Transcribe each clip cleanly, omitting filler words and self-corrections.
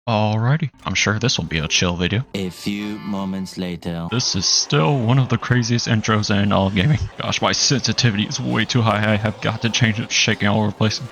Alrighty, I'm sure this will be a chill video. A few moments later. This is still one of the craziest intros in all of gaming. Gosh, my sensitivity is way too high. I have got to change it, shaking all over the place.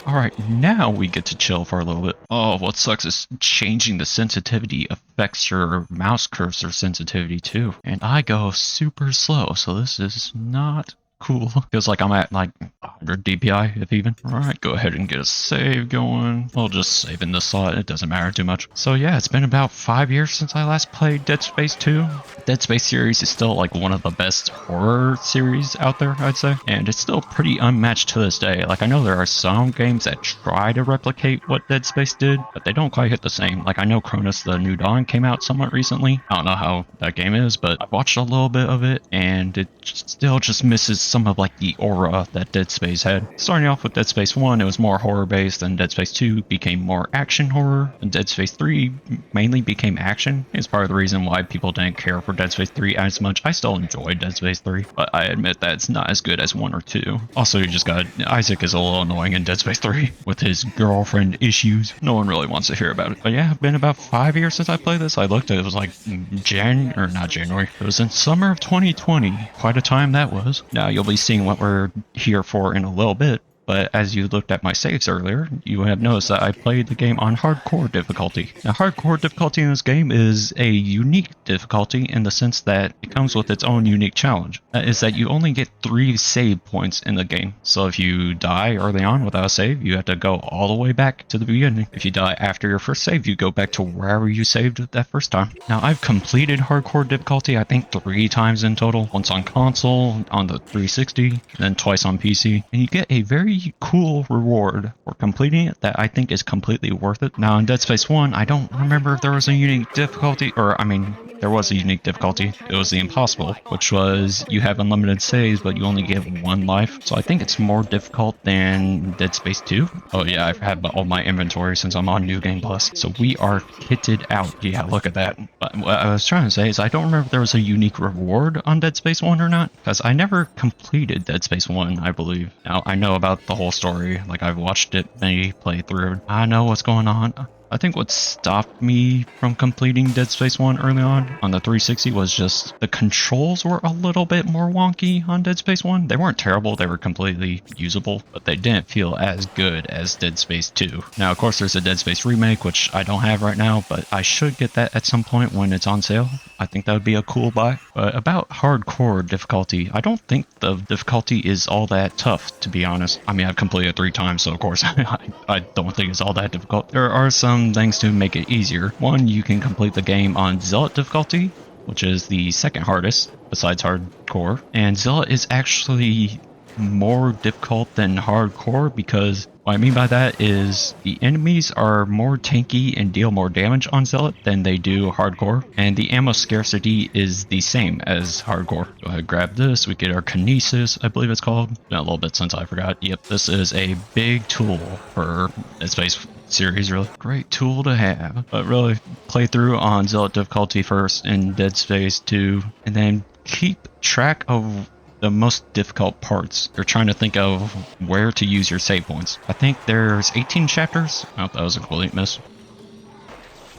Alright, now we get to chill for a little bit. Oh, what sucks is changing the sensitivity affects your mouse cursor sensitivity too. And I go super slow, so this is not cool. Feels like I'm at like 100 DPI, if even. Alright, go ahead and get a save going. I'll just save in this slot, it doesn't matter too much. So yeah, it's been about 5 years since I last played Dead Space 2. Dead Space series is still like one of the best horror series out there, I'd say. And it's still pretty unmatched to this day. Like, I know there are some games that try to replicate what Dead Space did, but they don't quite hit the same. Like, I know Chronos The New Dawn came out somewhat recently. I don't know how that game is, but I watched a little bit of it, and it still just misses some of like the aura that Dead Space had. Starting off with Dead Space 1, it was more horror based, and Dead Space 2 became more action horror, and Dead Space 3 mainly became action. It's part of the reason why people didn't care for Dead Space 3 as much. I still enjoyed Dead Space 3, but I admit that it's not as good as 1 or 2. Also, you just got Isaac is a little annoying in Dead Space 3 with his girlfriend issues. No one really wants to hear about it. But yeah, it's been about 5 years since I played this. I looked at it, it was like not January. It was in summer of 2020. Quite a time that was. Now you'll be seeing what we're here for in a little bit. But as you looked at my saves earlier, you have noticed that I played the game on hardcore difficulty. Now, hardcore difficulty in this game is a unique difficulty in the sense that it comes with its own unique challenge. That is that you only get 3 save points in the game. So if you die early on without a save, you have to go all the way back to the beginning. If you die after your first save, you go back to wherever you saved that first time. Now, I've completed hardcore difficulty, I think 3 times in total. Once on console, on the 360, and then twice on PC. And you get a very cool reward for completing it that I think is completely worth it. Now in Dead Space 1, I don't remember if there was a unique difficulty, or I mean, there was a unique difficulty. It was the impossible, which was you have unlimited saves, but you only get 1 life. So I think it's more difficult than Dead Space 2. Oh yeah, I've had all my inventory since I'm on New Game Plus. So we are kitted out. Yeah, look at that. But what I was trying to say is I don't remember if there was a unique reward on Dead Space 1 or not, because I never completed Dead Space 1, I believe. Now, I know about the whole story. Like, I've watched it many playthrough. I know what's going on. I think what stopped me from completing Dead Space 1 early on the 360 was just the controls were a little bit more wonky on Dead Space 1. They weren't terrible, they were completely usable, but they didn't feel as good as Dead Space 2. Now, of course, there's a Dead Space remake, which I don't have right now, but I should get that at some point when it's on sale. I think that would be a cool buy. But about hardcore difficulty, I don't think the difficulty is all that tough, to be honest. I mean, I've completed it 3 times, so of course, I don't think it's all that difficult. There are some things to make it easier. One, you can complete the game on Zealot difficulty, which is the second hardest besides hardcore. And Zealot is actually more difficult than hardcore because what I mean by that is the enemies are more tanky and deal more damage on Zealot than they do hardcore, and the ammo scarcity is the same as hardcore. Go ahead, grab this. We get our Kinesis, I believe it's called. Been a little bit since I forgot. Yep, this is a big tool for Dead Space series, really. Great tool to have. But really, play through on Zealot difficulty first in Dead Space 2, and then keep track of the most difficult parts. You're trying to think of where to use your save points. I think there's 18 chapters. Oh, that was a complete miss.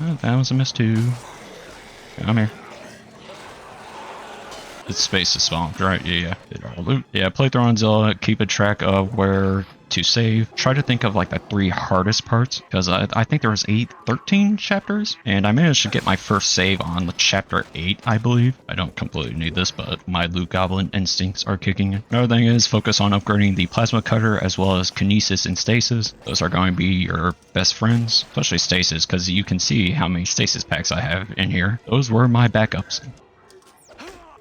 Oh, that was a miss too. Come here. It's space is swamped, right? Yeah. Yeah, play through on Zealot, keep a track of where to save. Try to think of like the 3 hardest parts, because I think there was 13 chapters, and I managed to get my first save on chapter 8, I believe. I don't completely need this, but my Loot Goblin instincts are kicking in. Another thing is focus on upgrading the Plasma Cutter as well as Kinesis and Stasis. Those are going to be your best friends, especially Stasis, because you can see how many Stasis packs I have in here. Those were my backups.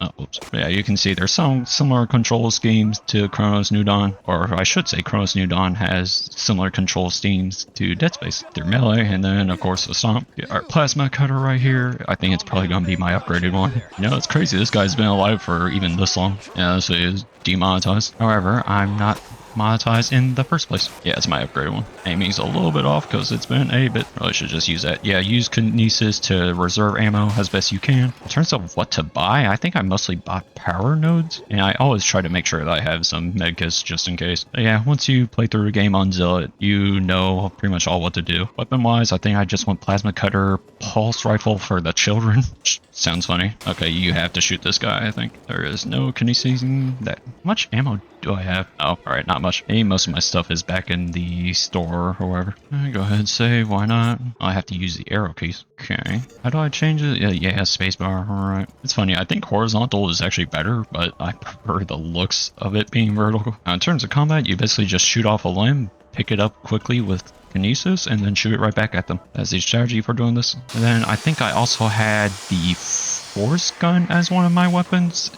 Oh, oops. Yeah, you can see there's some similar control schemes to Chronos New Dawn, or I should say Chronos New Dawn has similar control schemes to Dead Space. Through melee, and then of course the Stomp. Our Plasma Cutter right here, I think it's probably going to be my upgraded one. You know, it's crazy, this guy's been alive for even this long. Yeah, this is demonetized. However, I'm not monetized in the first place. Yeah, it's my upgraded one. Aiming's a little bit off because it's been a bit. Really should just use that. Yeah, use Kinesis to reserve ammo as best you can. In terms of what to buy, I think I mostly bought power nodes, and I always try to make sure that I have some medkits just in case. But yeah, once you play through a game on Zealot, you know pretty much all what to do. Weapon-wise, I think I just went plasma cutter, pulse rifle for the children. Sounds funny. Okay, you have to shoot this guy, I think. There is no Kinesis in that. How much ammo do I have? Oh, alright, not much. Hey, most of my stuff is back in the store or whatever. Go ahead and save, why not? I have to use the arrow keys. Okay. How do I change it? Yeah, spacebar, alright. It's funny, I think horizontal is actually better, but I prefer the looks of it being vertical. In terms of combat, you basically just shoot off a limb, pick it up quickly with Kinesis, and then shoot it right back at them. That's the strategy for doing this. And then I think I also had the force gun as one of my weapons,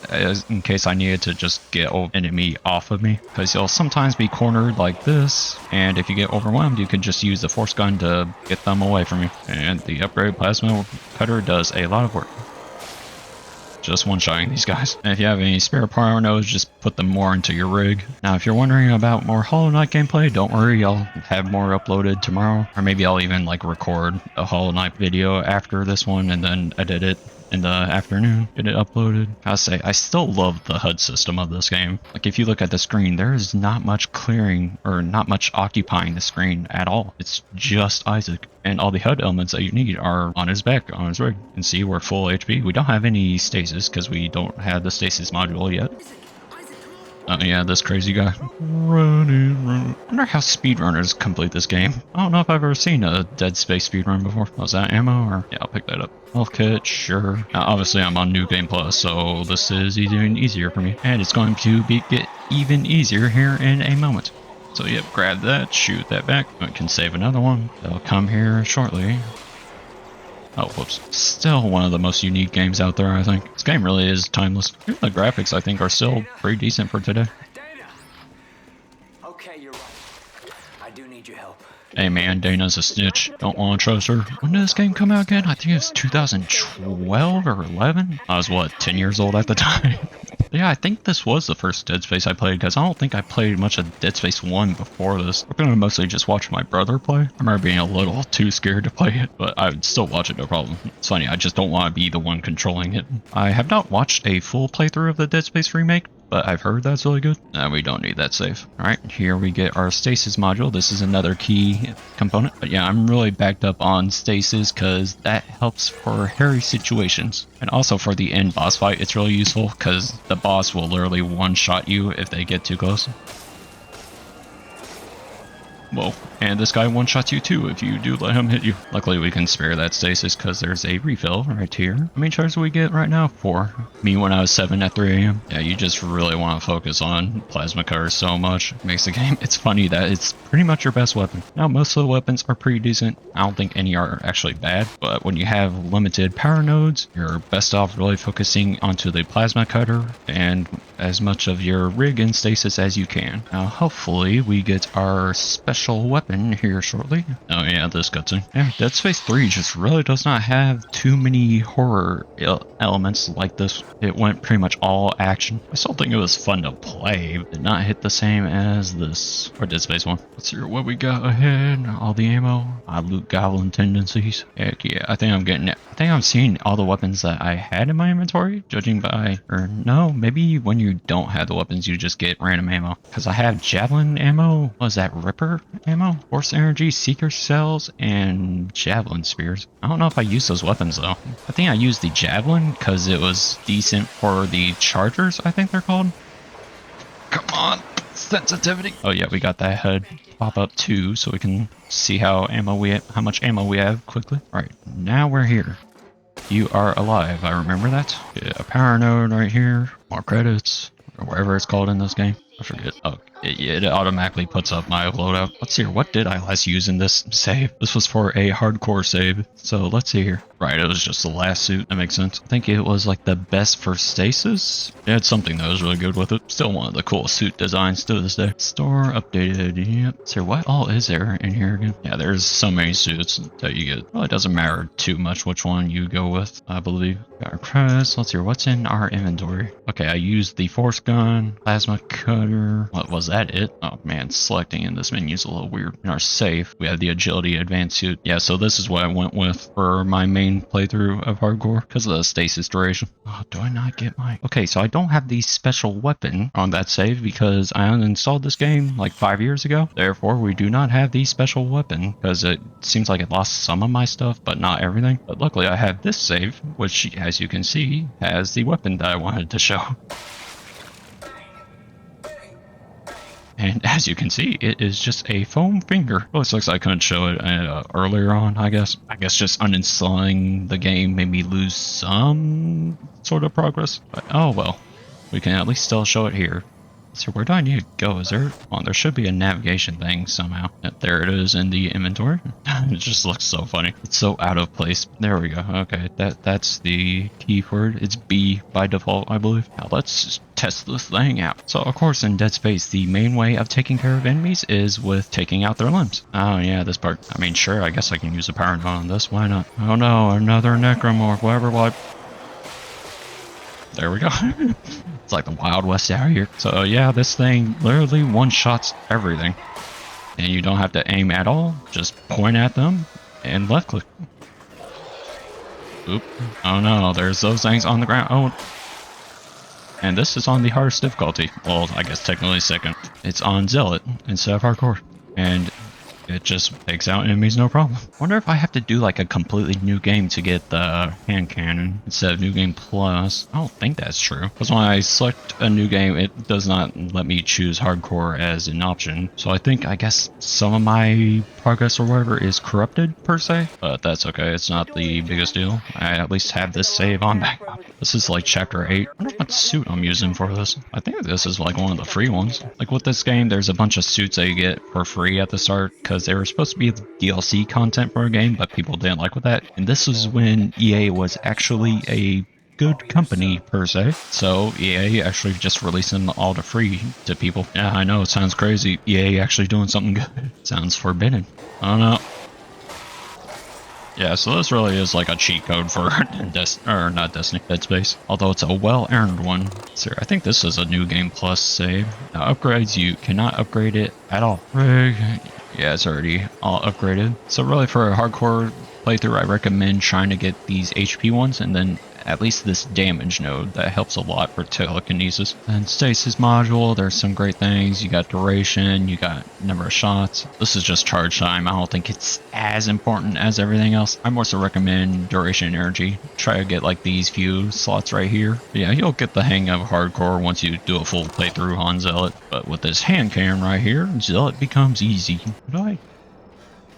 in case I needed to just get an enemy off of me. Because you'll sometimes be cornered like this, and if you get overwhelmed, you can just use the force gun to get them away from you. And the upgraded plasma cutter does a lot of work. Just one-shotting these guys. And if you have any spare power nodes, just put them more into your rig. Now, if you're wondering about more Hollow Knight gameplay, don't worry, I'll have more uploaded tomorrow. Or maybe I'll even like record a Hollow Knight video after this one and then edit it in the afternoon, get it uploaded. I say, I still love the HUD system of this game. Like if you look at the screen, there is not much clearing or not much occupying the screen at all. It's just Isaac. And all the HUD elements that you need are on his back, on his rig. And see, we're full HP. We don't have any stasis because we don't have the stasis module yet. Oh yeah, this crazy guy. Running. I wonder how speedrunners complete this game. I don't know if I've ever seen a Dead Space speedrun before. Was that ammo or? Yeah, I'll pick that up. Health kit, sure. Now, obviously I'm on New Game Plus, so this is even easier for me. And it's going to get even easier here in a moment. So yep, grab that, shoot that back. I can save another one. They'll come here shortly. Oh, whoops. Still one of the most unique games out there, I think. This game really is timeless. Even the graphics, I think, are still pretty decent for today. Okay, you're right. I do need your help. Hey man, Dana's a snitch. Don't want to trust her. When did this game come out again? I think it was 2012 or 11? I was, what, 10 years old at the time? Yeah, I think this was the first Dead Space I played, because I don't think I played much of Dead Space 1 before this. I'm gonna mostly just watch my brother play. I remember being a little too scared to play it, but I would still watch it, no problem. It's funny, I just don't want to be the one controlling it. I have not watched a full playthrough of the Dead Space remake, but I've heard that's really good. We don't need that save. Alright, here we get our stasis module. This is another key component. But yeah, I'm really backed up on stasis because that helps for hairy situations. And also for the end boss fight, it's really useful because the boss will literally one-shot you if they get too close. Whoa, and this guy one-shots you too if you do let him hit you. Luckily we can spare that stasis because there's a refill right here. How many charges do we get right now? 4. Me when I was 7 at 3 AM. Yeah, you just really want to focus on plasma cutters so much. It makes the game, it's funny that it's pretty much your best weapon. Now most of the weapons are pretty decent. I don't think any are actually bad, but when you have limited power nodes, you're best off really focusing onto the plasma cutter and as much of your rig and stasis as you can. Now hopefully we get our special weapon here shortly. Oh yeah, this cutscene. Yeah, Dead Space 3 just really does not have too many horror elements like this. It went pretty much all action. I still think it was fun to play, but did not hit the same as this, or Dead Space 1. Let's see what we got ahead. All the ammo. Loot goblin tendencies. Heck yeah, I think I'm seeing all the weapons that I had in my inventory, judging by, or no, maybe when you don't have the weapons, you just get random ammo. Because I have javelin ammo. What is that, Ripper ammo? Force energy, seeker cells, and javelin spears. I don't know if I used those weapons though. I think I used the javelin because it was decent for the chargers, I think they're called. Come on, sensitivity. Oh yeah, we got that HUD pop up too, so we can see how much ammo we have quickly. All right, now we're here. You are alive, I remember that. Yeah, a power node right here. More credits, or whatever it's called in this game. I forget. Oh, it automatically puts up my loadout. Let's see here. What did I last use in this save? This was for a hardcore save. So let's see here. Right, it was just the last suit. That makes sense. I think it was like the best for stasis. It had something that was really good with it. Still one of the coolest suit designs to this day. Store updated. Yep. So what all is there in here again? Yeah, there's so many suits that you get. Well, it doesn't matter too much which one you go with, I believe. Got our credits. Let's see, what's in our inventory? Okay, I used the force gun, plasma cutter. What was Was that it? Oh man, selecting in this menu is a little weird. In our save, we have the agility advanced suit. Yeah, so this is what I went with for my main playthrough of hardcore because of the stasis duration. Oh, do I not get my... Okay, so I don't have the special weapon on that save because I uninstalled this game like 5 years ago. Therefore, we do not have the special weapon because it seems like it lost some of my stuff, but not everything. But luckily I have this save, which as you can see, has the weapon that I wanted to show. And as you can see, it is just a foam finger. Oh, it looks like I couldn't show it earlier on, I guess. I guess just uninstalling the game made me lose some sort of progress. But oh well, we can at least still show it here. So where do I need to go? Is there... Oh, there should be a navigation thing somehow. There it is in the inventory. It just looks so funny. It's so out of place. There we go. Okay, that's the key for it. It's B by default, I believe. Now let's just test this thing out. So of course in Dead Space, the main way of taking care of enemies is with taking out their limbs. Oh yeah, this part. I mean, sure, I guess I can use a power node on this. Why not? Oh no, another necromorph. Whatever, what? There we go. It's like the Wild West out here. So yeah, this thing literally one-shots everything. And you don't have to aim at all. Just point at them and left click. Oop. Oh no, there's those things on the ground. Oh. And this is on the hardest difficulty. Well, I guess technically second. It's on Zealot instead of Hardcore. And it just takes out enemies no problem. Wonder if I have to do like a completely new game to get the hand cannon instead of New Game Plus. I don't think that's true. Because when I select a new game, it does not let me choose hardcore as an option. So I guess some of my progress or whatever is corrupted per se. But that's okay. It's not the biggest deal. I at least have this save on backup. This is like chapter 8. I wonder what suit I'm using for this. I think this is like one of the free ones. Like with this game, there's a bunch of suits that you get for free at the start because they were supposed to be DLC content for a game, but people didn't like with that. And this is when EA was actually a good company per se. So EA actually just releasing them all to free to people. Yeah, I know it sounds crazy. EA actually doing something good. Sounds forbidden. I don't know. Yeah, so this really is like a cheat code for not Destiny, Dead Space. Although it's a well-earned one. So I think this is a New Game Plus save. Now upgrades, you cannot upgrade it at all. Yeah, it's already all upgraded. So really for a hardcore playthrough, I recommend trying to get these HP ones and then at least this damage node. That helps a lot for telekinesis. And stasis module, there's some great things. You got duration, you got number of shots. This is just charge time. I don't think it's as important as everything else. I more so recommend duration and energy. Try to get like these few slots right here. But yeah, you'll get the hang of hardcore once you do a full playthrough on Zealot. But with this hand cannon right here, Zealot becomes easy. How do I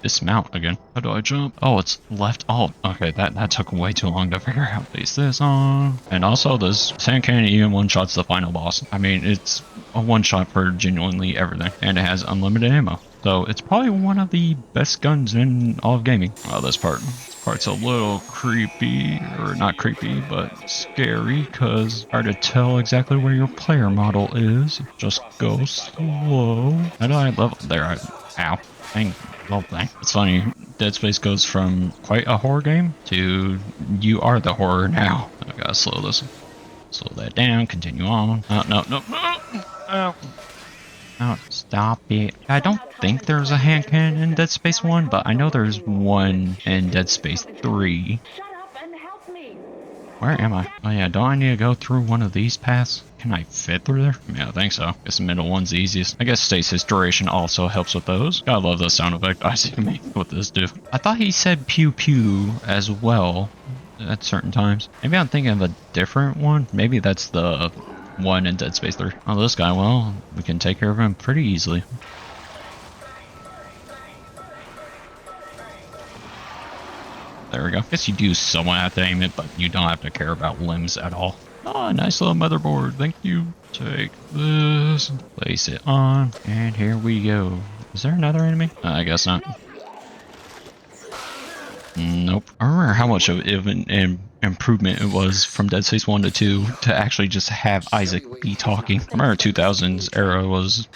dismount again? How do I jump? Oh, it's left alt. Okay, that took way too long to figure out. Place this on. And also this hand cannon even one-shots the final boss. I mean, it's a one-shot for genuinely everything. And it has unlimited ammo. So it's probably one of the best guns in all of gaming. Oh, this part's a little creepy, or not creepy, but scary, because hard to tell exactly where your player model is. Just go slow. How do I level? There, ow. Dang. Well, thing. It's funny, Dead Space goes from quite a horror game to you are the horror now. I gotta slow this. Slow that down, continue on. No, stop it. I don't think there's a hand cannon in Dead Space 1, but I know there's one in Dead Space 3. Shut up and help me. Where am I? Oh yeah, don't I need to go through one of these paths? Can I fit through there? Yeah, I think so. Guess the middle one's the easiest. I guess stasis duration also helps with those. Gotta love the sound effect I see me with this dude. I thought he said pew pew as well at certain times. Maybe I'm thinking of a different one. Maybe that's the one in Dead Space 3. Oh, this guy, well, we can take care of him pretty easily. There we go. Guess you do somewhat have to aim it, but you don't have to care about limbs at all. Oh, nice little motherboard. Thank you. Take this, place it on, and here we go. Is there another enemy? I guess not. Nope. I remember how much of an improvement it was from Dead Space 1 to 2 to actually just have Isaac be talking. I remember 2000s era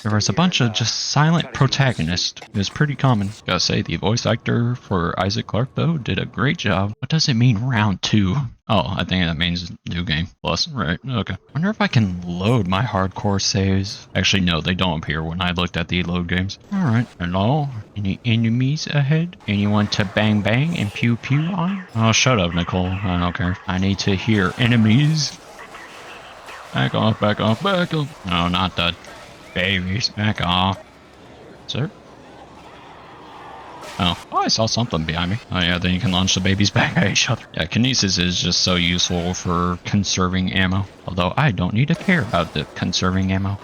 there was a bunch of just silent protagonists. It was pretty common. Gotta say, the voice actor for Isaac Clarke though did a great job. What does it mean round 2? Oh, I think that means new game plus, right? Okay. Wonder if I can load my hardcore saves. Actually, no, they don't appear when I looked at the load games. Alright. Hello? Any enemies ahead? Anyone to bang bang and pew pew on? Oh, shut up, Nicole. I don't care. I need to hear enemies. Back off, back off, back off. No, not the babies. Back off. Sir? Oh, I saw something behind me. Oh yeah, then you can launch the babies back at each other. Yeah, kinesis is just so useful for conserving ammo. Although I don't need to care about the conserving ammo.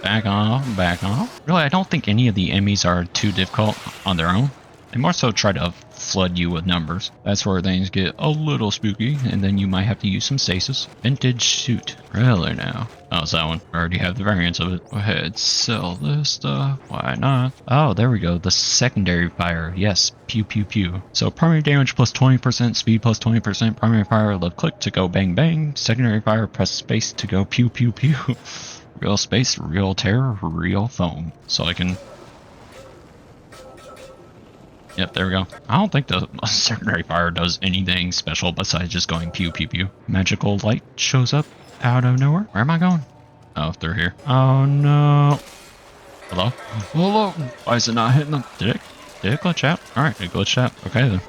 Back off, back off. Really, I don't think any of the enemies are too difficult on their own. They more so try to flood you with numbers. That's where things get a little spooky, and then you might have to use some stasis. Vintage suit. Really now? Oh, it's that one. I already have the variants of it. Go ahead, sell this stuff. Why not? Oh, there we go. The secondary fire. Yes, pew pew pew. So primary damage plus 20%, speed plus 20%. Primary fire, left click to go bang bang. Secondary fire, press space to go pew pew pew. Real space, real terror, real foam. So I can... Yep, there we go. I don't think the secondary fire does anything special besides just going pew pew pew. Magical light shows up out of nowhere. Where am I going? Oh, they're here. Oh no. Hello? Hello? Why is it not hitting them? Did it glitch out? Alright, it glitched out. Okay then.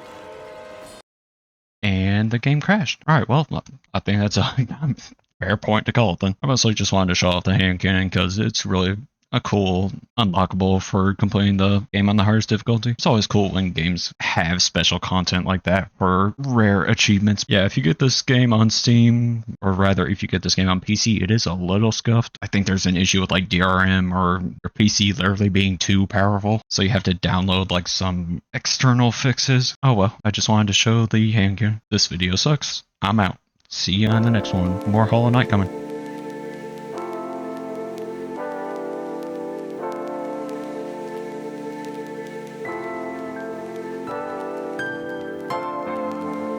And the game crashed. Alright, well, I think that's a fair point to call it then. I mostly just wanted to show off the hand cannon because it's really a cool unlockable for completing the game on the hardest difficulty. It's always cool when games have special content like that for rare achievements. Yeah, if you get this game on Steam, or rather if you get this game on PC, it is a little scuffed. I think there's an issue with like DRM or your PC literally being too powerful, so you have to download like some external fixes. Oh well, I just wanted to show the hand cannon. This video sucks. I'm out. See you on the next one. More Hollow Knight coming.